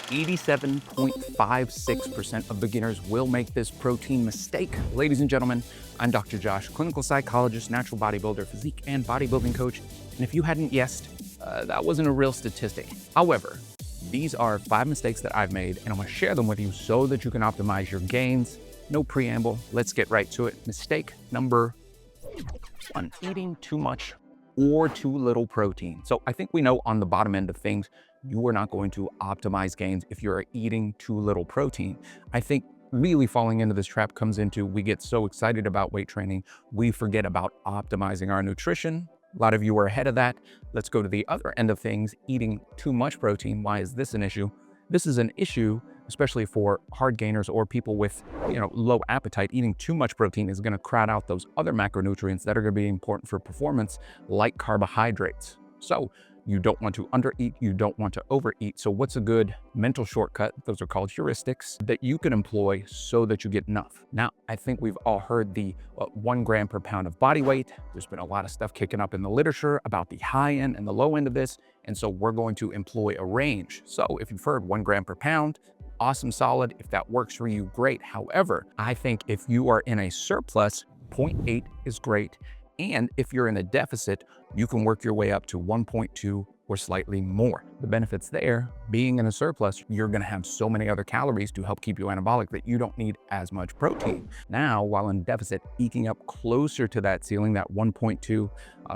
87.56% of beginners will make this protein mistake. Ladies and gentlemen, I'm Dr. Josh, clinical psychologist, natural bodybuilder, physique and bodybuilding coach. And if you hadn't guessed, that wasn't a real statistic. However, these are 5 mistakes that I've made, and I'm gonna share them with you so that you can optimize your gains. No preamble, let's get right to it. Mistake number 1, eating too much or too little protein. So I think we know on the bottom end of things, you are not going to optimize gains if you're eating too little protein. I think really falling into this trap comes into, we get so excited about weight training, we forget about optimizing our nutrition. A lot of you are ahead of that. Let's go to the other end of things, eating too much protein. Why is this an issue? This is an issue, especially for hard gainers or people with, low appetite. Eating too much protein is going to crowd out those other macronutrients that are going to be important for performance, like carbohydrates. So you don't want to undereat, you don't want to overeat. So what's a good mental shortcut? Those are called heuristics that you can employ so that you get enough. Now, I think we've all heard the 1 gram per pound of body weight. There's been a lot of stuff kicking up in the literature about the high end and the low end of this. And so we're going to employ a range. So if you've heard 1 gram per pound, awesome, solid. If that works for you, great. However, I think if you are in a surplus, 0.8 is great. And if you're in a deficit, you can work your way up to 1.2 or slightly more. The benefits there, being in a surplus, you're gonna have so many other calories to help keep you anabolic that you don't need as much protein. Now, while in deficit, eking up closer to that ceiling, that 1.2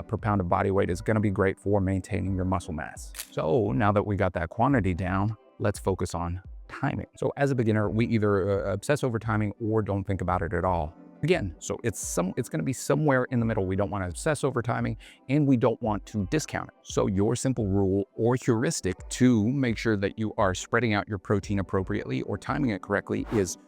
per pound of body weight is gonna be great for maintaining your muscle mass. So now that we got that quantity down, let's focus on timing. So as a beginner, we either obsess over timing or don't think about it at all. Again, so it's going to be somewhere in the middle. We don't want to obsess over timing and we don't want to discount it. So your simple rule or heuristic to make sure that you are spreading out your protein appropriately or timing it correctly is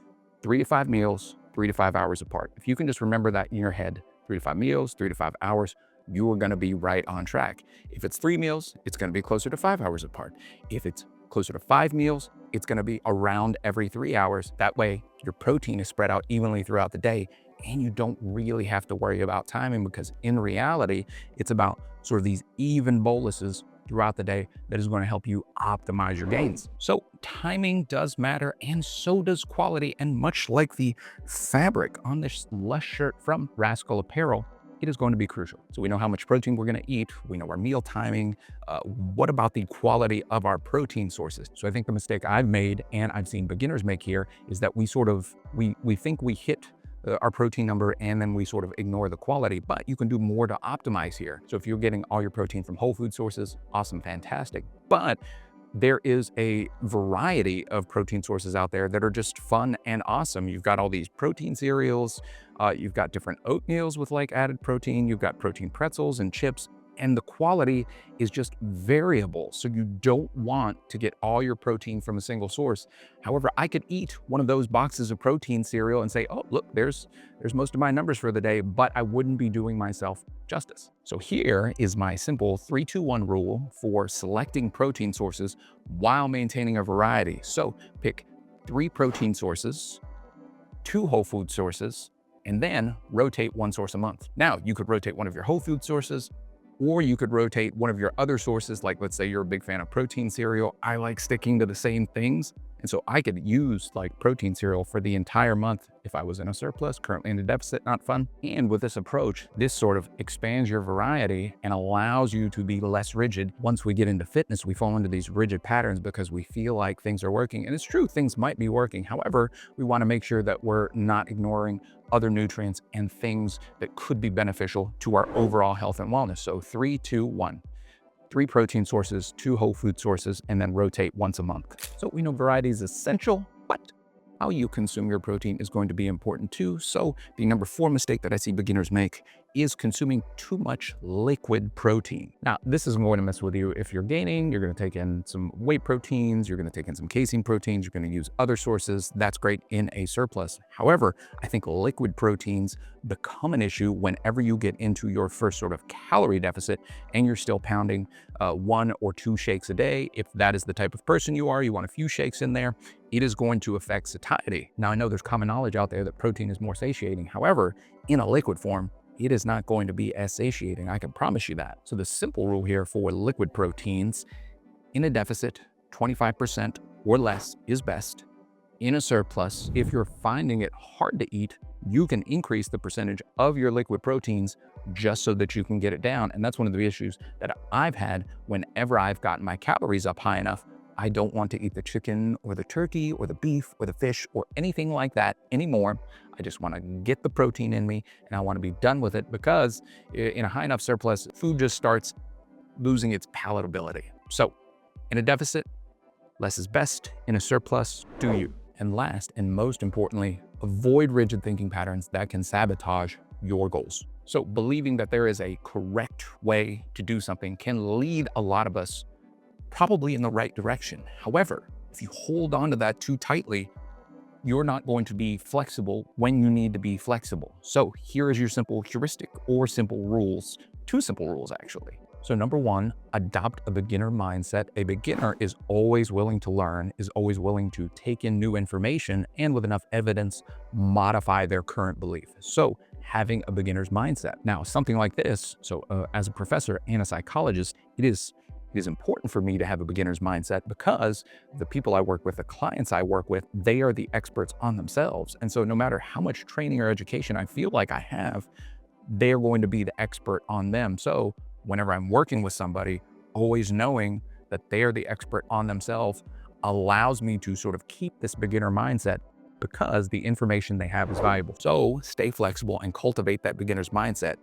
3 to 5 meals, 3 to 5 hours apart. If you can just remember that in your head, 3 to 5 meals, 3 to 5 hours, you are going to be right on track. If it's 3 meals, it's going to be closer to 5 hours apart. If it's closer to 5 meals, it's going to be around every 3 hours. That way your protein is spread out evenly throughout the day and you don't really have to worry about timing, because in reality, it's about sort of these even boluses throughout the day that is going to help you optimize your gains. So timing does matter, and so does quality. And much like the fabric on this Lush shirt from Rascal Apparel, it is going to be crucial. So we know how much protein we're going to eat. We know our meal timing. What about the quality of our protein sources? So I think the mistake I've made and I've seen beginners make here is that we think we hit our protein number and then we sort of ignore the quality, but you can do more to optimize here. So if you're getting all your protein from whole food sources, awesome, fantastic. But there is a variety of protein sources out there that are just fun and awesome. You've got all these protein cereals, you've got different oatmeals with like added protein, you've got protein pretzels and chips, and the quality is just variable. So you don't want to get all your protein from a single source. However, I could eat one of those boxes of protein cereal and say, oh, look, there's most of my numbers for the day, but I wouldn't be doing myself justice. So here is my simple 3-2-1 rule for selecting protein sources while maintaining a variety. So pick 3 protein sources, 2 whole food sources, and then rotate 1 source a month. Now, you could rotate one of your whole food sources, or you could rotate one of your other sources. Like, let's say you're a big fan of protein cereal. I like sticking to the same things. And so I could use like protein cereal for the entire month if I was in a surplus, currently in a deficit, not fun. And with this approach, this sort of expands your variety and allows you to be less rigid. Once we get into fitness, we fall into these rigid patterns because we feel like things are working. And it's true, things might be working. However, we want to make sure that we're not ignoring other nutrients and things that could be beneficial to our overall health and wellness. So 3, 2, 1. 3 protein sources, 2 whole food sources, and then rotate once a month. So we know variety is essential, but how you consume your protein is going to be important too. So the number 4 mistake that I see beginners make is consuming too much liquid protein. Now, this isn't going to mess with you if you're gaining. You're going to take in some whey proteins, you're going to take in some casein proteins, you're going to use other sources. That's great in a surplus. However, I think liquid proteins become an issue whenever you get into your first sort of calorie deficit and you're still pounding 1 or 2 shakes a day. If that is the type of person you are, you want a few shakes in there, it is going to affect satiety. Now, I know there's common knowledge out there that protein is more satiating. However, in a liquid form, it is not going to be as satiating. I can promise you that. So the simple rule here for liquid proteins, in a deficit, 25% or less is best. In a surplus, if you're finding it hard to eat, you can increase the percentage of your liquid proteins just so that you can get it down. And that's one of the issues that I've had whenever I've gotten my calories up high enough. I don't want to eat the chicken or the turkey or the beef or the fish or anything like that anymore. I just want to get the protein in me and I want to be done with it, because in a high enough surplus, food just starts losing its palatability. So in a deficit, less is best. In a surplus, do you. And last and most importantly, avoid rigid thinking patterns that can sabotage your goals. So believing that there is a correct way to do something can lead a lot of us probably in the right direction. However, if you hold on to that too tightly, you're not going to be flexible when you need to be flexible. So here is your simple heuristic or simple rules, 2 simple rules actually. So number 1, adopt a beginner mindset. A beginner is always willing to learn, is always willing to take in new information, and with enough evidence, modify their current belief. So having a beginner's mindset. Now, something like this, as a professor and a psychologist, it is important for me to have a beginner's mindset, because the people I work with, the clients I work with, they are the experts on themselves. And so no matter how much training or education I feel like I have, they're going to be the expert on them. So whenever I'm working with somebody, always knowing that they are the expert on themselves allows me to sort of keep this beginner mindset, because the information they have is valuable. So stay flexible and cultivate that beginner's mindset.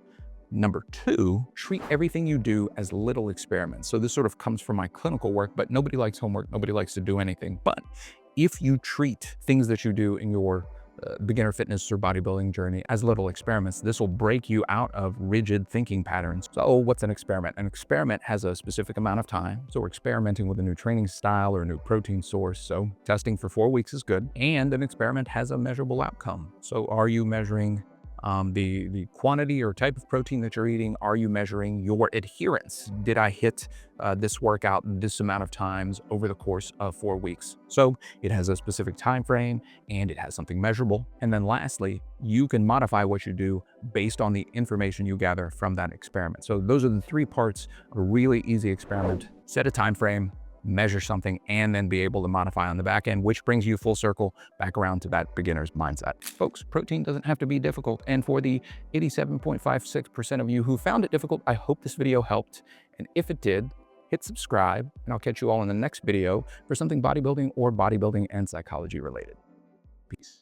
Number 2, treat everything you do as little experiments. So this sort of comes from my clinical work, but nobody likes homework. Nobody likes to do anything. But if you treat things that you do in your beginner fitness or bodybuilding journey as little experiments, this will break you out of rigid thinking patterns. So what's an experiment? An experiment has a specific amount of time. So we're experimenting with a new training style or a new protein source. So testing for 4 weeks is good. And an experiment has a measurable outcome. So are you measuring the quantity or type of protein that you're eating? Are you measuring your adherence? Did I hit this workout this amount of times over the course of 4 weeks? So it has a specific time frame and it has something measurable. And then lastly, you can modify what you do based on the information you gather from that experiment. So those are the 3 parts of a really easy experiment. Set a time frame, measure something, and then be able to modify on the back end, which brings you full circle back around to that beginner's mindset. Folks, protein doesn't have to be difficult. And for the 87.56% of you who found it difficult, I hope this video helped. And if it did, hit subscribe, and I'll catch you all in the next video for something bodybuilding or bodybuilding and psychology related. Peace.